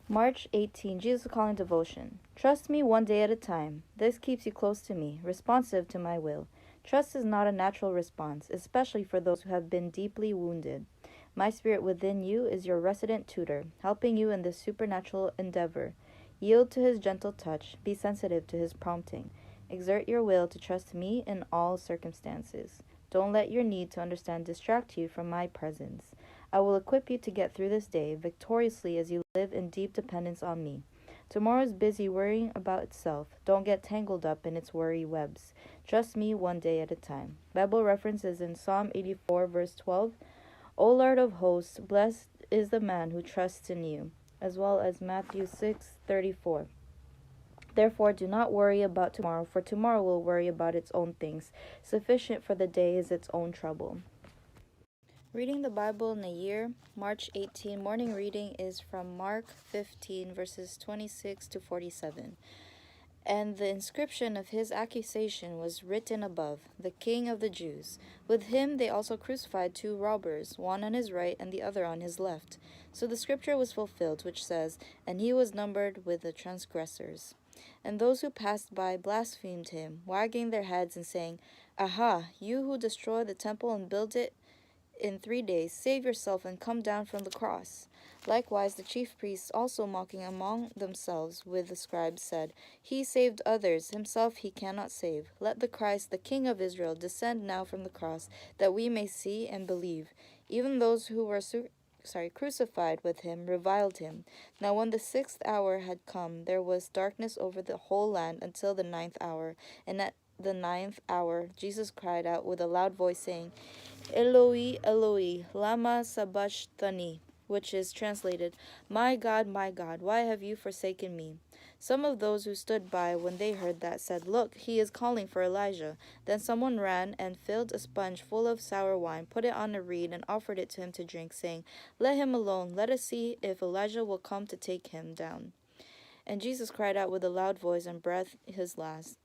March 18, Jesus Calling Devotion. Trust me one day at a time. This keeps you close to me, responsive to my will. Trust is not a natural response, especially for those who have been deeply wounded. My spirit within you is your resident tutor, helping you in this supernatural endeavor. Yield to his gentle touch, be sensitive to his prompting. Exert your will to trust me in all circumstances. Don't let your need to understand distract you from my presence. I will equip you to get through this day victoriously as you live in deep dependence on me. Tomorrow is busy worrying about itself. Don't get tangled up in its worry webs. Trust me one day at a time. Bible references in Psalm 84, verse 12. O Lord of hosts, blessed is the man who trusts in you, as well as Matthew 6:34. Therefore, do not worry about tomorrow, for tomorrow will worry about its own things. Sufficient for the day is its own trouble. Reading the Bible in a year, March 18, morning reading is from Mark 15, verses 26 to 47. And the inscription of his accusation was written above, the King of the Jews. With him they also crucified two robbers, one on his right and the other on his left. So the scripture was fulfilled, which says, And he was numbered with the transgressors. And those who passed by blasphemed him, wagging their heads and saying, Aha, you who destroy the temple and build it in 3 days, save yourself and come down from the cross. Likewise, the chief priests, also mocking among themselves with the scribes, said, He saved others, himself he cannot save. Let the Christ, the King of Israel, descend now from the cross, that we may see and believe. Even those who were crucified with him reviled him. Now when the 6th hour had come, there was darkness over the whole land until the 9th hour. And at the 9th hour, Jesus cried out with a loud voice, saying, Eloi, Eloi, lama sabachthani, which is translated, my God, why have you forsaken me? Some of those who stood by when they heard that said, Look, he is calling for Elijah. Then someone ran and filled a sponge full of sour wine, put it on a reed, and offered it to him to drink, saying, Let him alone, let us see if Elijah will come to take him down. And Jesus cried out with a loud voice and breathed his last.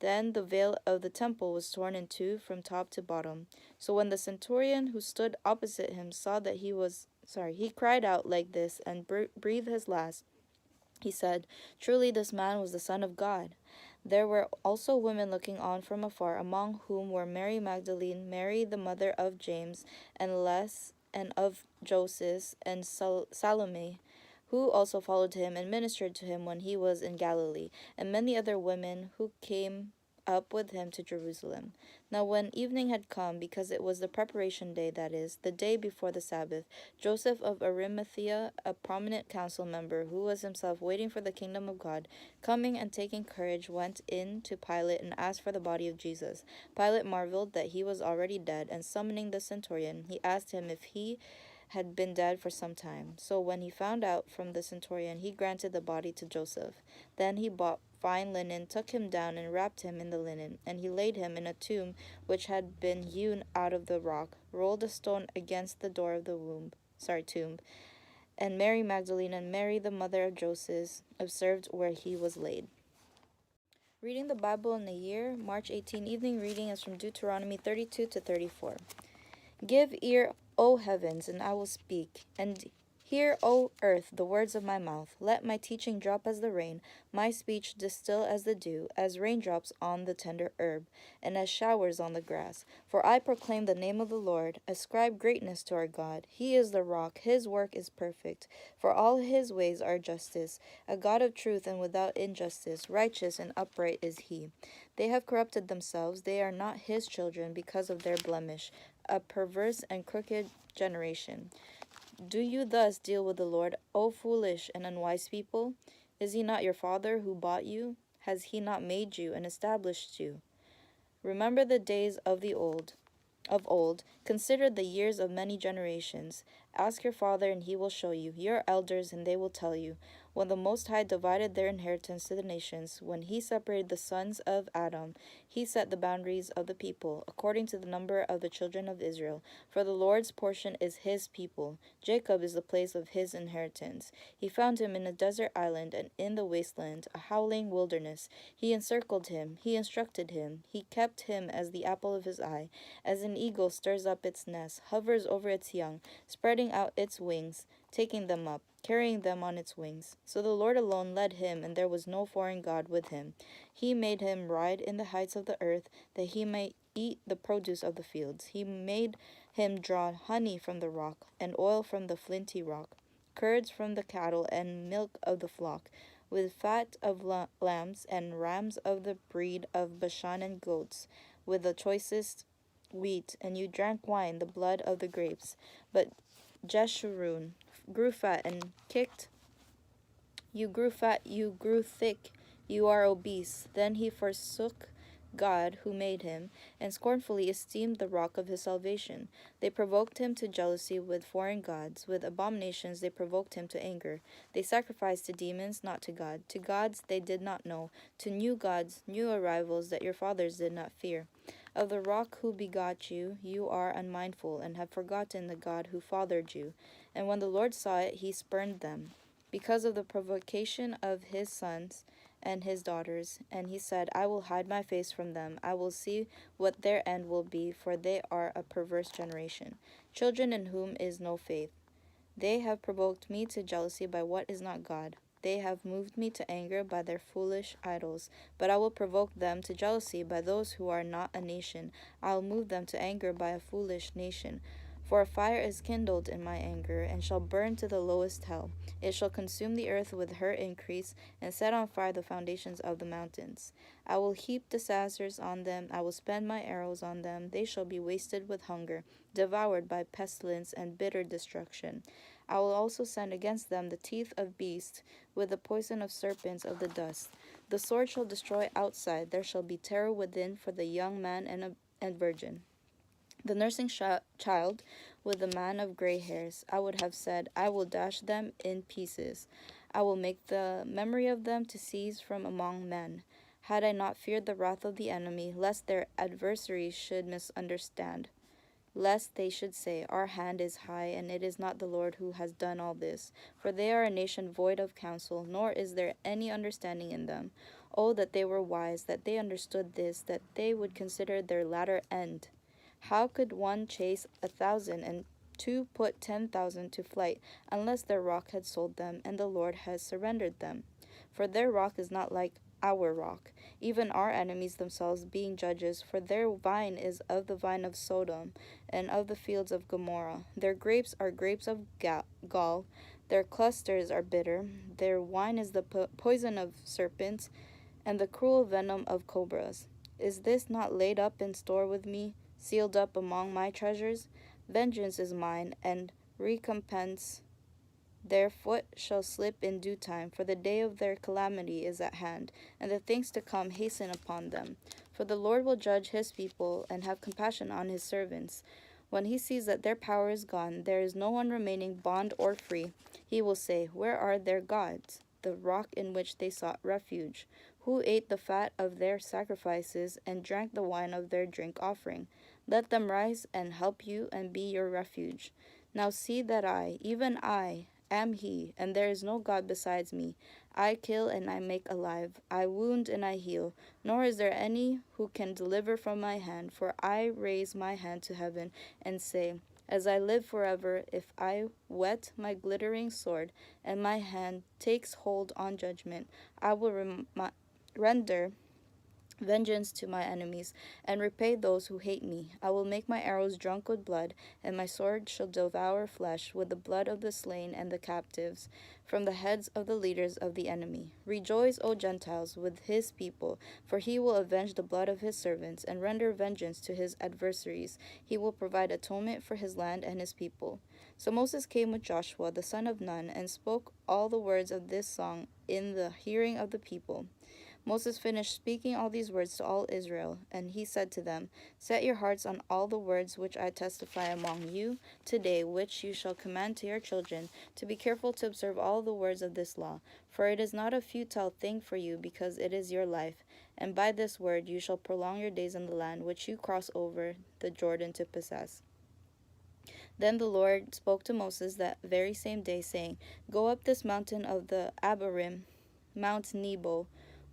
Then the veil of the temple was torn in two from top to bottom. So when the centurion who stood opposite him saw that he cried out like this and breathed his last. He said, Truly this man was the Son of God. There were also women looking on from afar, among whom were Mary Magdalene, Mary the mother of James, and of Joseph, and Salome, who also followed him and ministered to him when he was in Galilee, and many other women who came up with him to Jerusalem. Now when evening had come, because it was the preparation day, that is, the day before the Sabbath, Joseph of Arimathea, a prominent council member, who was himself waiting for the kingdom of God, coming and taking courage, went in to Pilate and asked for the body of Jesus. Pilate marveled that he was already dead, and summoning the centurion, he asked him if he had been dead for some time. So when he found out from the centurion, he granted the body to Joseph. Then he bought fine linen, took him down, and wrapped him in the linen. And he laid him in a tomb which had been hewn out of the rock, rolled a stone against the door of the tomb. And Mary Magdalene and Mary, the mother of Joseph, observed where he was laid. Reading the Bible in a year, March 18 evening reading is from Deuteronomy 32 to 34. Give ear, O heavens, and I will speak, and hear, O earth, the words of my mouth. Let my teaching drop as the rain, my speech distill as the dew, as raindrops on the tender herb, and as showers on the grass. For I proclaim the name of the Lord. Ascribe greatness to our God. He is the rock, his work is perfect. For all his ways are justice, a God of truth and without injustice. Righteous and upright is he. They have corrupted themselves, they are not his children because of their blemish, a perverse and crooked generation. Do you thus deal with the Lord, O foolish and unwise people? Is he not your father who bought you? Has he not made you and established you? Remember the days of old, consider the years of many generations. Ask your father, and he will show you, your elders, and they will tell you. When the Most High divided their inheritance to the nations, when he separated the sons of Adam, he set the boundaries of the people, according to the number of the children of Israel. For the Lord's portion is his people. Jacob is the place of his inheritance. He found him in a desert island and in the wasteland, a howling wilderness. He encircled him, he instructed him, he kept him as the apple of his eye. As an eagle stirs up its nest, hovers over its young, spreading out its wings, taking them up, carrying them on its wings. So the Lord alone led him, and there was no foreign God with him. He made him ride in the heights of the earth, that he might eat the produce of the fields. He made him draw honey from the rock, and oil from the flinty rock, curds from the cattle, and milk of the flock, with fat of lambs and rams of the breed of Bashan, and goats, with the choicest wheat. And you drank wine, the blood of the grapes. But Jeshurun grew fat and kicked. You grew fat, you grew thick, you are obese. Then he forsook God who made him, and scornfully esteemed the rock of his salvation. They provoked him to jealousy with foreign gods. With abominations they provoked him to anger. They sacrificed to demons, not to God. To gods they did not know. To new gods, new arrivals that your fathers did not fear. Of the rock who begot you, you are unmindful, and have forgotten the God who fathered you. And when the Lord saw it, he spurned them, because of the provocation of his sons and his daughters. And he said, I will hide my face from them. I will see what their end will be, for they are a perverse generation, children in whom is no faith. They have provoked me to jealousy by what is not God. They have moved me to anger by their foolish idols. But I will provoke them to jealousy by those who are not a nation. I will move them to anger by a foolish nation. For a fire is kindled in my anger, and shall burn to the lowest hell. It shall consume the earth with her increase, and set on fire the foundations of the mountains. I will heap disasters on them, I will spend my arrows on them. They shall be wasted with hunger, devoured by pestilence and bitter destruction. I will also send against them the teeth of beasts, with the poison of serpents of the dust. The sword shall destroy outside, there shall be terror within for the young man and virgin. The nursing child with the man of gray hairs. I would have said, I will dash them in pieces. I will make the memory of them to cease from among men. Had I not feared the wrath of the enemy, lest their adversaries should misunderstand, lest they should say, Our hand is high, and it is not the Lord who has done all this. For they are a nation void of counsel, nor is there any understanding in them. Oh, that they were wise, that they understood this, that they would consider their latter end. How could one chase 1,000 and two put 10,000 to flight, unless their rock had sold them, and the Lord has surrendered them? For their rock is not like our rock, even our enemies themselves being judges. For their vine is of the vine of Sodom, and of the fields of Gomorrah. Their grapes are grapes of gall, their clusters are bitter. Their wine is the poison of serpents, and the cruel venom of cobras. Is this not laid up in store with me, sealed up among my treasures? Vengeance is mine, and recompense. Their foot shall slip in due time, for the day of their calamity is at hand, and the things to come hasten upon them. For the Lord will judge his people, and have compassion on his servants. When he sees that their power is gone, there is no one remaining bond or free, he will say, Where are their gods, the rock in which they sought refuge? Who ate the fat of their sacrifices, and drank the wine of their drink offering? Let them rise and help you, and be your refuge. Now see that I, even I, am he, and there is no God besides me. I kill and I make alive. I wound and I heal. Nor is there any who can deliver from my hand. For I raise my hand to heaven and say, As I live forever, if I whet my glittering sword, and my hand takes hold on judgment, I will render vengeance to my enemies, and repay those who hate me. I will make my arrows drunk with blood, and my sword shall devour flesh with the blood of the slain and the captives, from the heads of the leaders of the enemy. Rejoice, O Gentiles, with his people, for he will avenge the blood of his servants, and render vengeance to his adversaries. He will provide atonement for his land and his people. So Moses came with Joshua the son of Nun, and spoke all the words of this song in the hearing of the people. Moses finished speaking all these words to all Israel, and he said to them, Set your hearts on all the words which I testify among you today, which you shall command to your children, to be careful to observe all the words of this law. For it is not a futile thing for you, because it is your life. And by this word you shall prolong your days in the land which you cross over the Jordan to possess. Then the Lord spoke to Moses that very same day, saying, Go up this mountain of the Abarim, Mount Nebo,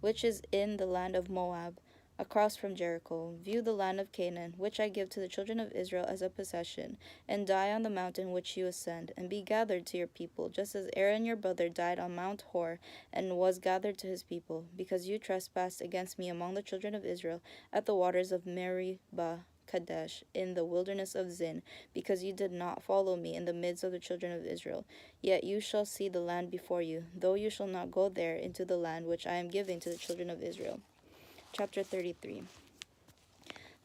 which is in the land of Moab, across from Jericho. View the land of Canaan, which I give to the children of Israel as a possession, and die on the mountain which you ascend, and be gathered to your people, just as Aaron your brother died on Mount Hor, and was gathered to his people, because you trespassed against me among the children of Israel at the waters of Meribah Kadesh in the wilderness of Zin, because you did not follow me in the midst of the children of Israel. Yet you shall see the land before you, though you shall not go there into the land which I am giving to the children of Israel. Chapter 33.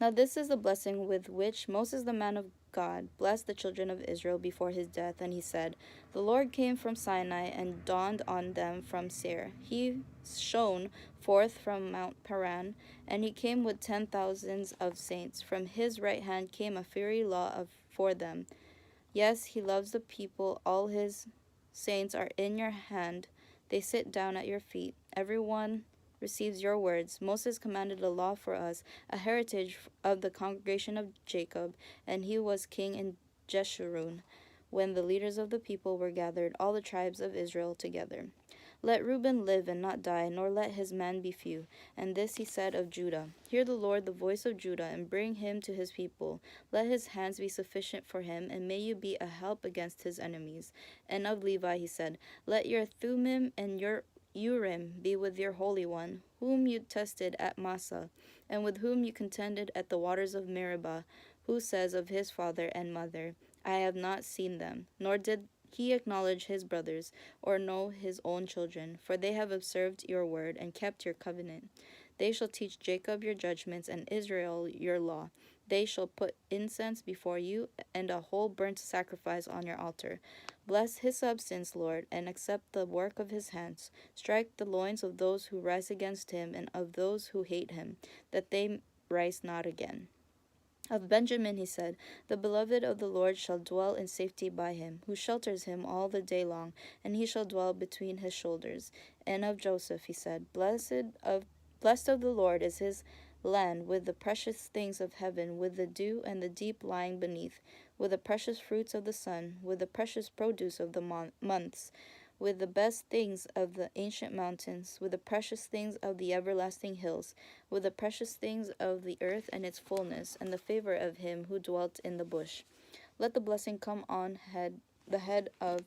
Now this is the blessing with which Moses the man of God blessed the children of Israel before his death, and he said, The Lord came from Sinai and dawned on them from Seir. He shone forth from Mount Paran, and he came with 10,000s of saints. From his right hand came a fiery law for them. Yes, he loves the people. All his saints are in your hand. They sit down at your feet. Everyone receives your words. Moses commanded a law for us, a heritage of the congregation of Jacob, and he was king in Jeshurun, when the leaders of the people were gathered, all the tribes of Israel together. Let Reuben live and not die, nor let his man be few. And this he said of Judah, Hear the Lord the voice of Judah, and bring him to his people. Let his hands be sufficient for him, and may you be a help against his enemies. And of Levi he said, Let your Thummim and your Urim be with your Holy One, whom you tested at Massah, and with whom you contended at the waters of Meribah, who says of his father and mother, I have not seen them, nor did he acknowledge his brothers, or know his own children, for they have observed your word and kept your covenant. They shall teach Jacob your judgments and Israel your law. They shall put incense before you and a whole burnt sacrifice on your altar. Bless his substance, Lord, and accept the work of his hands. Strike the loins of those who rise against him and of those who hate him, that they rise not again. Of Benjamin he said, The beloved of the Lord shall dwell in safety by him, who shelters him all the day long, and he shall dwell between his shoulders. And of Joseph he said, Blessed of the Lord is his land, with the precious things of heaven, with the dew and the deep lying beneath, with the precious fruits of the sun, with the precious produce of the months, with the best things of the ancient mountains, with the precious things of the everlasting hills, with the precious things of the earth and its fullness, and the favor of him who dwelt in the bush. Let the blessing come on the head of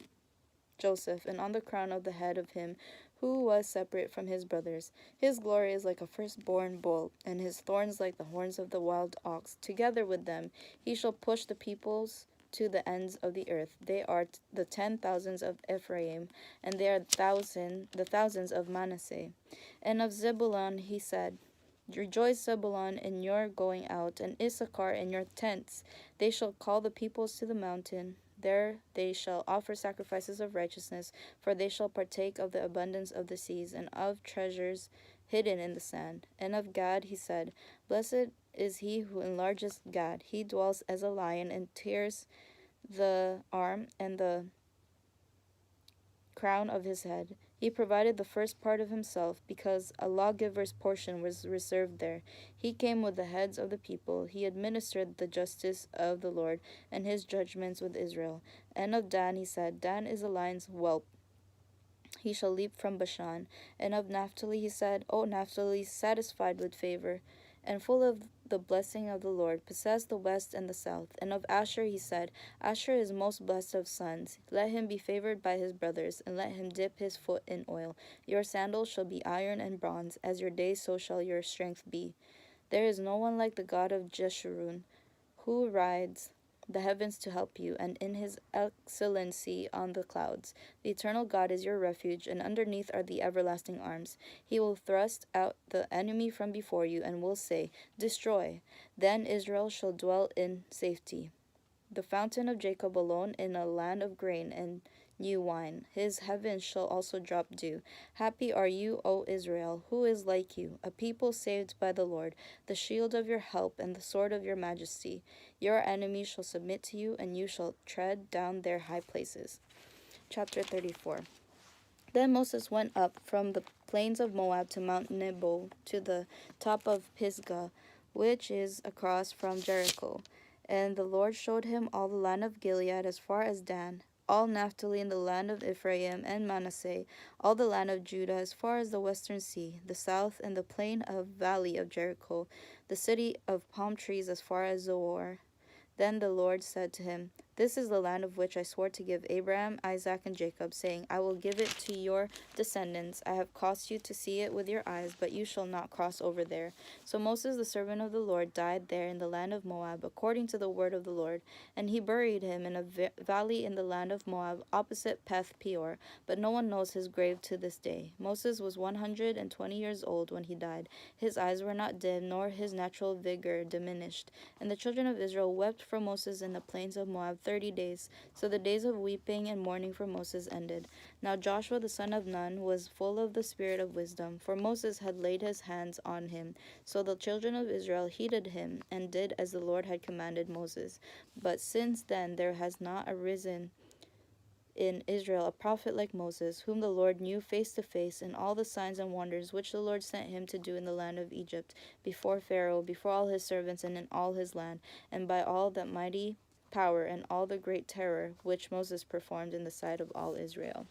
Joseph, and on the crown of the head of him who was separate from his brothers. His glory is like a firstborn bull, and his thorns like the horns of the wild ox. Together with them he shall push the peoples to the ends of the earth. They are the 10,000s of Ephraim, and they are the thousands of Manasseh. And of Zebulun he said, Rejoice, Zebulun, in your going out, and Issachar in your tents. They shall call the peoples to the mountain. There they shall offer sacrifices of righteousness, for they shall partake of the abundance of the seas, and of treasures hidden in the sand. And of Gad he said, Blessed is he who enlarges Gad. He dwells as a lion, and tears the arm and the crown of his head. He provided the first part of himself, because a lawgiver's portion was reserved there. He came with the heads of the people. He administered the justice of the Lord, and his judgments with Israel. And of Dan he said, Dan is a lion's whelp. He shall leap from Bashan. And of Naphtali he said, O Naphtali, satisfied with favor, and full of the blessing of the Lord, possess the west and the south. And of Asher he said, Asher is most blessed of sons. Let him be favored by his brothers, and let him dip his foot in oil. Your sandals shall be iron and bronze. As your days, so shall your strength be. There is no one like the God of Jeshurun, who rides the heavens to help you, and in his excellency on the clouds. The eternal God is your refuge, and underneath are the everlasting arms. He will thrust out the enemy from before you, and will say, Destroy. Then Israel shall dwell in safety. The fountain of Jacob alone in a land of grain and new wine. His heavens shall also drop dew. Happy are you, O Israel, who is like you, a people saved by the Lord, the shield of your help and the sword of your majesty. Your enemies shall submit to you, and you shall tread down their high places. Chapter 34. Then Moses went up from the plains of Moab to Mount Nebo, to the top of Pisgah, which is across from Jericho. And the Lord showed him all the land of Gilead as far as Dan, all Naphtali in the land of Ephraim and Manasseh, all the land of Judah as far as the western sea, the south and the plain of valley of Jericho, the city of palm trees as far as Zoar. Then the Lord said to him, This is the land of which I swore to give Abraham, Isaac, and Jacob, saying, I will give it to your descendants. I have caused you to see it with your eyes, but you shall not cross over there. So Moses, the servant of the Lord, died there in the land of Moab, according to the word of the Lord. And he buried him in a valley in the land of Moab, opposite Beth Peor. But no one knows his grave to this day. Moses was 120 years old when he died. His eyes were not dim, nor his natural vigor diminished. And the children of Israel wept for Moses in the plains of Moab 30 days. So the days of weeping and mourning for Moses ended. Now Joshua the son of Nun was full of the spirit of wisdom, for Moses had laid his hands on him. So the children of Israel heeded him, and did as the Lord had commanded Moses. But since then there has not arisen in Israel a prophet like Moses, whom the Lord knew face to face, in all the signs and wonders which the Lord sent him to do in the land of Egypt, before Pharaoh, before all his servants, and in all his land, and by all that mighty power and all the great terror which Moses performed in the sight of all Israel.